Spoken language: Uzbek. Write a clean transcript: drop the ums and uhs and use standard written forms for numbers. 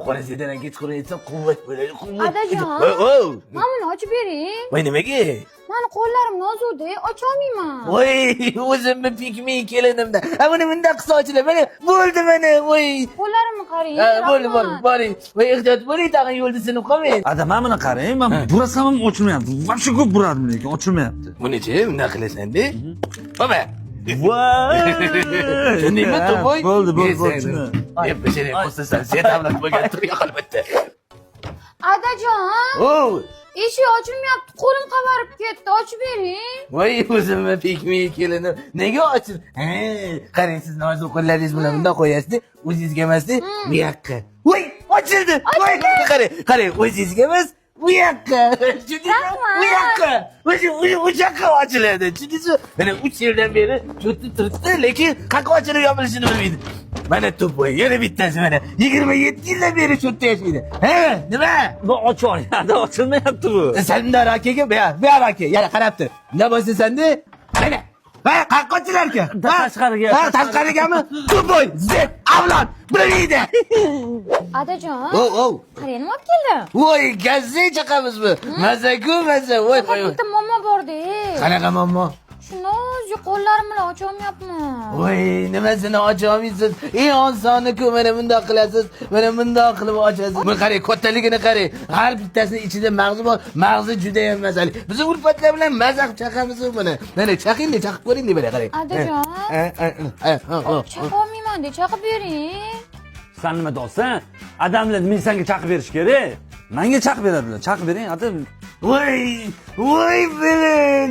Qo'lingizdan kechqurun yetsam quvvat bo'ladi, quvvat. Adajon. Mana buni ochib bering. Voy nimaga? Mani qo'llarim nozik-da, ocha olmayman. Voy, o'zimni pikmi kelinimda. Buni bunday qilsa ochiladi. Mana bo'ldi mana. Voy. Qo'llarimni qarang. Bo'ldi, boring. Voy, ehtiyot bo'ling, tag'in yo'lda sinib qolmang. Ada, mana buni qarang, men burasam ham ochilmayapti. Vaqti ko'p buradim lekin ochilmayapti. Buni-chi, bunday qilasan-da. Baba. Voy! Nima to'y? Bo'ldi. Deb beshering qo'sasan, sen davlat bo'lgan turga albatta. Adajon. Eshik ochilmayapti, qo'lim qavarib ketdi, ochib bering. Voy, o'zimni pikmi kelinim. Nega ochib? Qarang, siz nozik qo'llaringiz bilan bunday qo'yasiz, o'zingizga emasda, bu yoqqa. Voy, ochildi. Voy, qarang, o'zingizga emas, bu yoqqa. Bu yoqqa. Bu yoqqa ochiladi. Tushundingizmi? Mana 3 yildan beri turibdi, lekin qayerga ochilib yopilishini bilmaydi. Mana to'poy, yana bittasi mana 27 yildan beri cho'tda yashaydi. Nima? Bu ochilmayapti, ochilmayapti bu. Senda akaga, bu aka, yana qarab tur. Nima bo'lsa senda? Mana. Qayerga ochilar ekan? Tashqariga. Tashqarigami? To'poy, zet, avlod, bilmaydi. Adajon. Qarang, nima olib kelding? Voy, gazze chaqamizmi? Maza-ku, maza. Voy, Bitta muammo bor-da. Qanaqa muammo? Shuni qo'llarim bilan ocha olmayapman. Voy, nimasini ocha olmaysiz? Eng osoni-ku, mana bunday qilasiz, mana bunday qilib ochasiz. Buni qarang, kattaligini qarang. Har bittasining ichida mag'zi bor. Mag'zi juda ham mazali. Biz ulfatlar bilan mazaq chaqamiz buni. Mana chaqing-da, chaqib ko'ring-da, mana qarang. Adajon. Chaqib olmayman-da, chaqib bering. Sen nima deyapsan? Odamlar men senga chaqib berish kerak. Menga chaqib beradilar. Chaqib bering, ata. Voy, bilin.